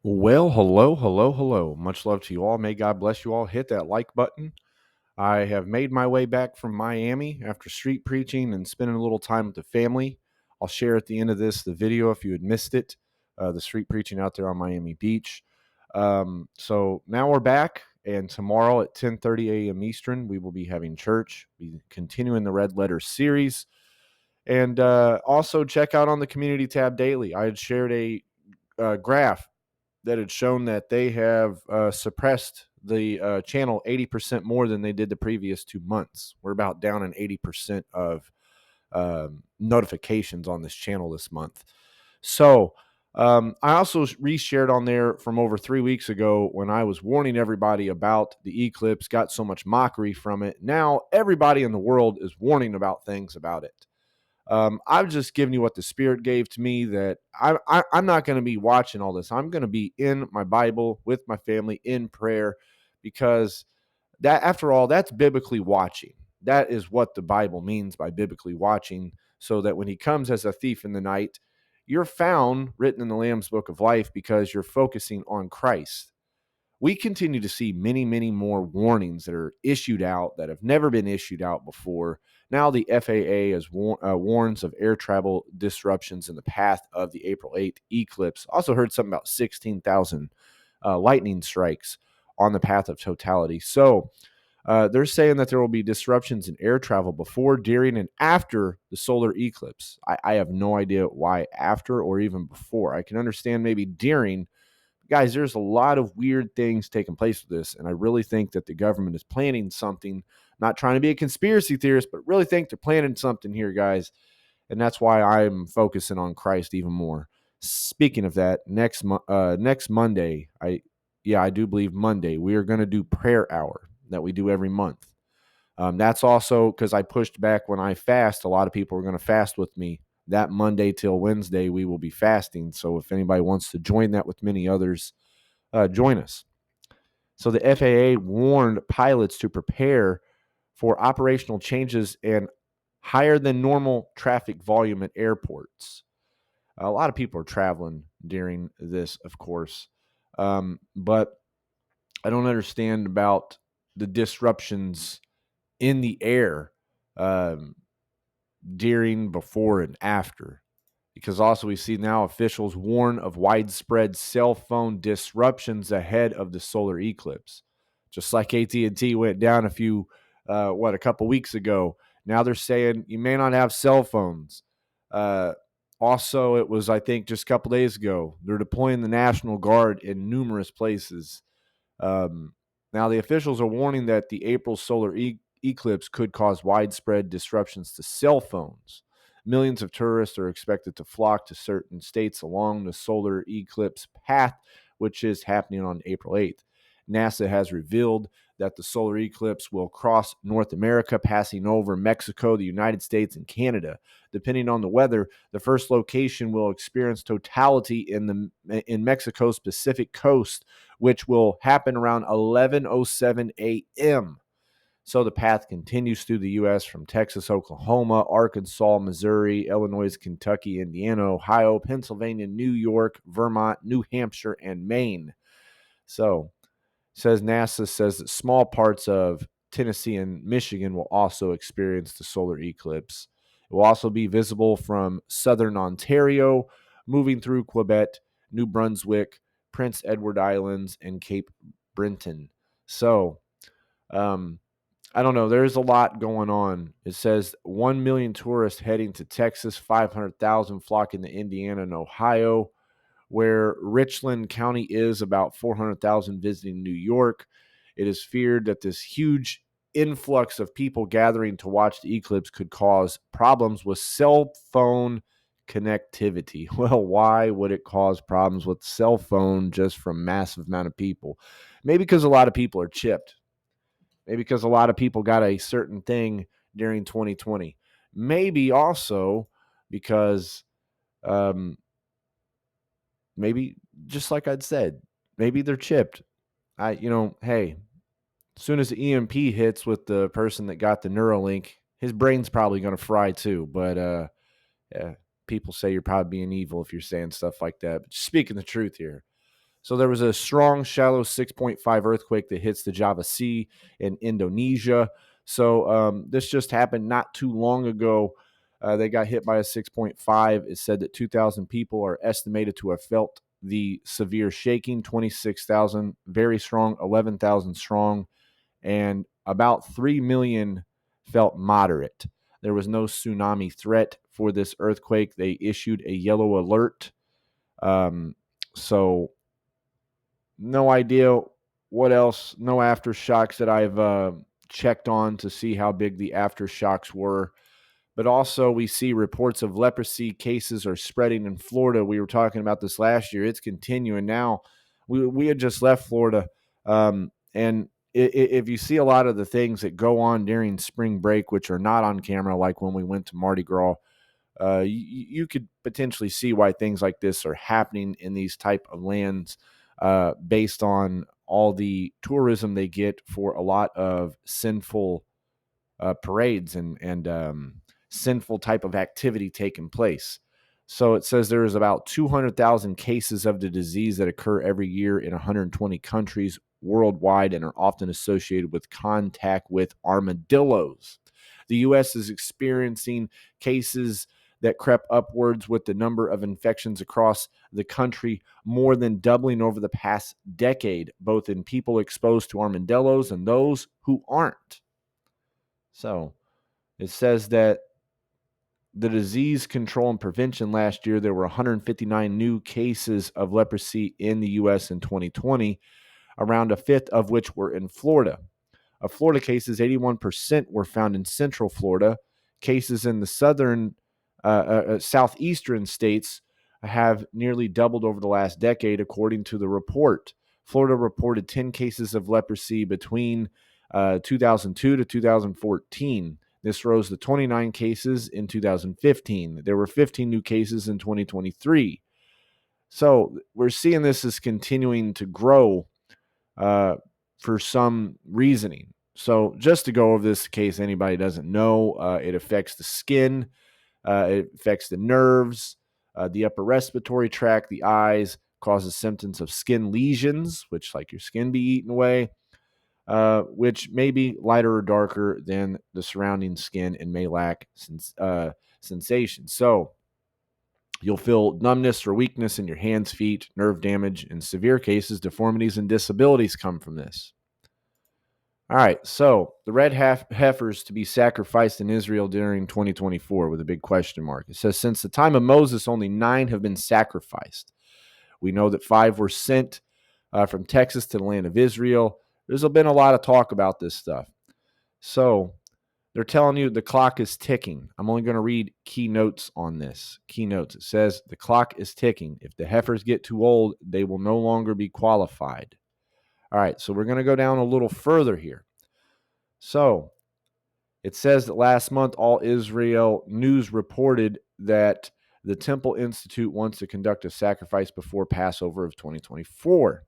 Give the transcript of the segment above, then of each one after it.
Well, hello, hello, hello. Much love to you all. May God bless you all. Hit that like button. I have made my way back from Miami after street preaching and spending a little time with the family. I'll share at the end of this the video if you had missed it, the street preaching out there on Miami Beach. So now we're back, and tomorrow at 10:30 a.m. Eastern, we will be having church, be continuing the Red Letter series. And also check out on the community tab daily. I had shared a graph that had shown that they have suppressed the channel 80% more than they did the previous 2 months. We're about down in 80% of notifications on this channel this month. So I also reshared on there from over 3 weeks ago when I was warning everybody about the eclipse, got so much mockery from it. Now everybody in the world is warning about things about it. I've just given you what the Spirit gave to me, that I'm not going to be watching all this. I'm going to be in my Bible with my family in prayer, because that, after all, that's biblically watching. That is what the Bible means by biblically watching, so that when he comes as a thief in the night, you're found written in the Lamb's Book of Life, because you're focusing on Christ. We continue to see many, many more warnings that are issued out that have never been issued out before. Now the FAA warns of air travel disruptions in the path of the April 8th eclipse. Also heard something about 16,000 lightning strikes on the path of totality. So they're saying that there will be disruptions in air travel before, during, and after the solar eclipse. I have no idea why after or even before. I can understand maybe during. Guys, there's a lot of weird things taking place with this, and I really think that the government is planning something. Not trying to be a conspiracy theorist, but really think they're planning something here, guys, and that's why I'm focusing on Christ even more. Speaking of that, next Monday, I do believe Monday, we are going to do prayer hour that we do every month. That's also because I pushed back when I fast. A lot of people are going to fast with me. That Monday till Wednesday, we will be fasting. So if anybody wants to join that with many others, join us. So the FAA warned pilots to prepare for operational changes and higher than normal traffic volume at airports. A lot of people are traveling during this, of course, but I don't understand about the disruptions in the air um, during, before, and after. Because also we see now officials warn of widespread cell phone disruptions ahead of the solar eclipse. Just like AT&T went down a couple weeks ago. Now they're saying you may not have cell phones. Uh, Also, it was, I think, just a couple days ago, they're deploying the National Guard in numerous places. Um, Now, the officials are warning that the April solar eclipse could cause widespread disruptions to cell phones. Millions of tourists are expected to flock to certain states along the solar eclipse path, which is happening on April 8th. NASA has revealed that the solar eclipse will cross North America, passing over Mexico, the United States, and Canada. Depending on the weather, the first location will experience totality in Mexico's Pacific coast, which will happen around 11:07 a.m. So the path continues through the U.S. from Texas, Oklahoma, Arkansas, Missouri, Illinois, Kentucky, Indiana, Ohio, Pennsylvania, New York, Vermont, New Hampshire, and Maine. So NASA says that small parts of Tennessee and Michigan will also experience the solar eclipse. It will also be visible from southern Ontario, moving through Quebec, New Brunswick, Prince Edward Islands, and Cape Breton. So, um, I don't know. There's a lot going on. It says 1 million tourists heading to Texas, 500,000 flocking to Indiana and Ohio, where Richland County is, about 400,000 visiting New York. It is feared that this huge influx of people gathering to watch the eclipse could cause problems with cell phone connectivity. Well, why would it cause problems with cell phone just from massive amount of people? Maybe because a lot of people are chipped. Maybe because a lot of people got a certain thing during 2020. Maybe also because um, maybe, just like I'd said, maybe they're chipped. Hey, as soon as the EMP hits with the person that got the Neuralink, his brain's probably going to fry too. But yeah, people say you're probably being evil if you're saying stuff like that. But just speaking the truth here. So there was a strong, shallow 6.5 earthquake that hits the Java Sea in Indonesia. So this just happened not too long ago. They got hit by a 6.5. It said that 2,000 people are estimated to have felt the severe shaking, 26,000 very strong, 11,000 strong, and about 3 million felt moderate. There was no tsunami threat for this earthquake. They issued a yellow alert. So no idea what else, no aftershocks that I've checked on to see how big the aftershocks were. But also, we see reports of leprosy cases are spreading in Florida. We were talking about this last year. It's continuing now. We had just left Florida. And if you see a lot of the things that go on during spring break, which are not on camera, like when we went to Mardi Gras, you could potentially see why things like this are happening in these type of lands based on all the tourism they get for a lot of sinful parades and sinful type of activity taking place. So it says there is about 200,000 cases of the disease that occur every year in 120 countries worldwide and are often associated with contact with armadillos. The U.S. is experiencing cases that crept upwards with the number of infections across the country more than doubling over the past decade, both in people exposed to armadillos and those who aren't. So it says that the disease control and prevention last year, there were 159 new cases of leprosy in the U.S. in 2020, around a fifth of which were in Florida. Of Florida cases, 81% were found in Central Florida. Cases in the southeastern states have nearly doubled over the last decade, according to the report. Florida reported 10 cases of leprosy between 2002 to 2014. This rose to 29 cases in 2015. There were 15 new cases in 2023. So we're seeing this is continuing to grow for some reasoning. So just to go over this in case anybody doesn't know, it affects the skin, it affects the nerves, the upper respiratory tract, the eyes, causes symptoms of skin lesions, which like your skin be eaten away, which may be lighter or darker than the surrounding skin and may lack sensation. So you'll feel numbness or weakness in your hands, feet, nerve damage. In severe cases, deformities and disabilities come from this. All right, so the red heifers to be sacrificed in Israel during 2024 with a big question mark. It says, since the time of Moses, only 9 have been sacrificed. We know that 5 were sent from Texas to the land of Israel. There's been a lot of talk about this stuff. So they're telling you the clock is ticking. I'm only going to read key notes on this. Key notes. It says the clock is ticking. If the heifers get too old, they will no longer be qualified. All right, so we're going to go down a little further here. So it says that last month, All Israel News reported that the Temple Institute wants to conduct a sacrifice before Passover of 2024.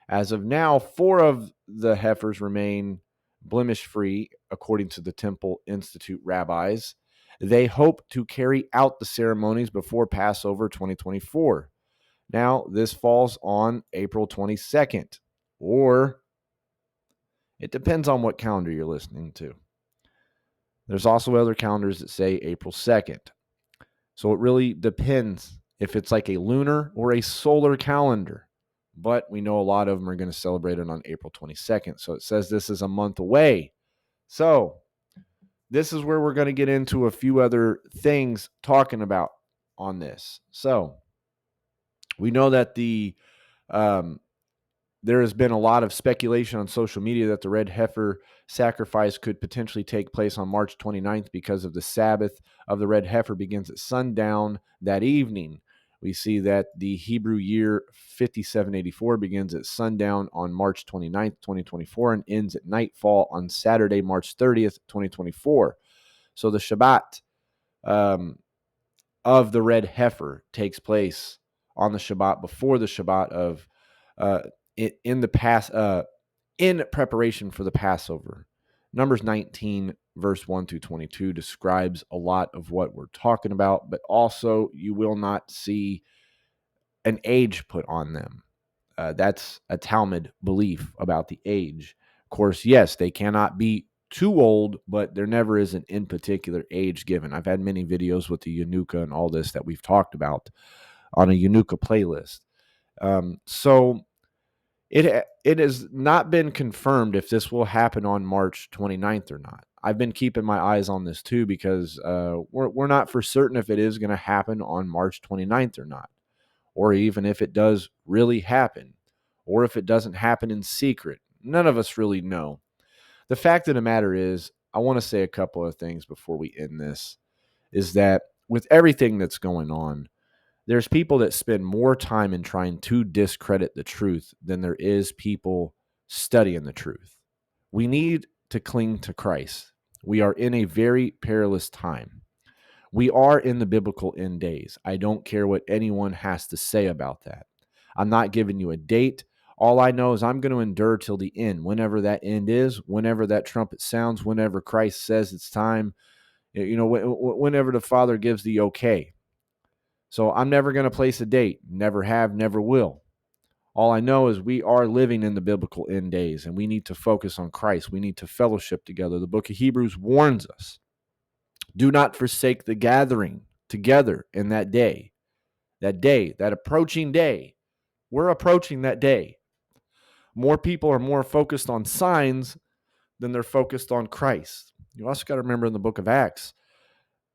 As of now, 4 of the heifers remain blemish-free, according to the Temple Institute rabbis. They hope to carry out the ceremonies before Passover 2024. Now, this falls on April 22nd, or it depends on what calendar you're listening to. There's also other calendars that say April 2nd. So it really depends if it's like a lunar or a solar calendar. But we know a lot of them are going to celebrate it on April 22nd. So it says this is a month away. So this is where we're going to get into a few other things talking about on this. So we know that there has been a lot of speculation on social media that the red heifer sacrifice could potentially take place on March 29th because of the Sabbath of the red heifer begins at sundown that evening. We see that the Hebrew year 5784 begins at sundown on March 29th, 2024, and ends at nightfall on Saturday, March 30th, 2024. So the Shabbat of the red heifer takes place on the Shabbat before the Shabbat of in preparation for the Passover. Numbers 19, verse 1 through 22 describes a lot of what we're talking about, but also you will not see an age put on them. That's a Talmud belief about the age. Of course, yes, they cannot be too old, but there never is an in particular age given. I've had many videos with the Yanuka and all this that we've talked about on a Yanuka playlist. So it has not been confirmed if this will happen on March 29th or not. I've been keeping my eyes on this too because we're not for certain if it is going to happen on March 29th or not, or even if it does really happen, or if it doesn't happen in secret. None of us really know. The fact of the matter is, I want to say a couple of things before we end this, is that with everything that's going on, there's people that spend more time in trying to discredit the truth than there is people studying the truth. We need to cling to Christ. We are in a very perilous time. We are in the biblical end days. I don't care what anyone has to say about that. I'm not giving you a date. All I know is I'm going to endure till the end, whenever that end is, whenever that trumpet sounds, whenever Christ says it's time, whenever the Father gives the okay. So I'm never going to place a date, never have, never will. All I know is we are living in the biblical end days, and we need to focus on Christ. We need to fellowship together. The book of Hebrews warns us, do not forsake the gathering together in that day, that approaching day. We're approaching that day. More people are more focused on signs than they're focused on Christ. You also got to remember in the book of Acts,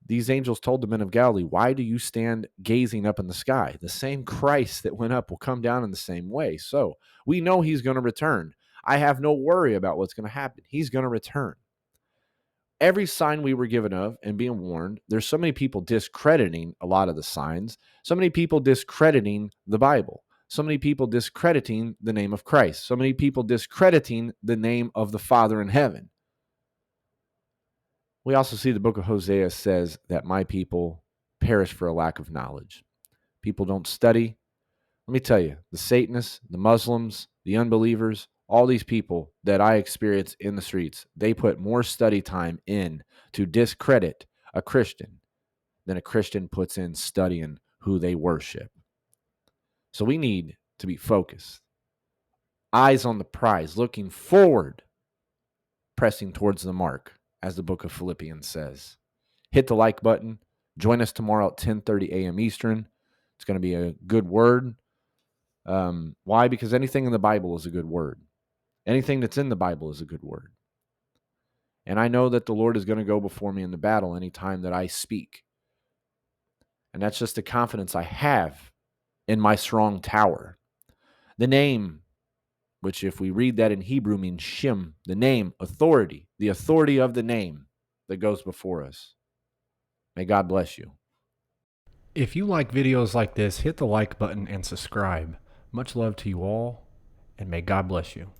these angels told the men of Galilee, why do you stand gazing up in the sky? The same Christ that went up will come down in the same way. So we know he's going to return. I have no worry about what's going to happen. He's going to return. Every sign we were given of and being warned, there's so many people discrediting a lot of the signs, so many people discrediting the Bible, so many people discrediting the name of Christ, so many people discrediting the name of the Father in heaven. We also see the book of Hosea says that my people perish for a lack of knowledge. People don't study. Let me tell you, the Satanists, the Muslims, the unbelievers, all these people that I experience in the streets, they put more study time in to discredit a Christian than a Christian puts in studying who they worship. So we need to be focused, eyes on the prize, looking forward, pressing towards the mark, as the book of Philippians says. Hit the like button. Join us tomorrow at 10:30 a.m. Eastern. It's going to be a good word. Why? Because anything in the Bible is a good word. Anything that's in the Bible is a good word. And I know that the Lord is going to go before me in the battle anytime that I speak. And that's just the confidence I have in my strong tower. The name, which if we read that in Hebrew means Shem, the name, authority, the authority of the name that goes before us. May God bless you. If you like videos like this, hit the like button and subscribe. Much love to you all, and may God bless you.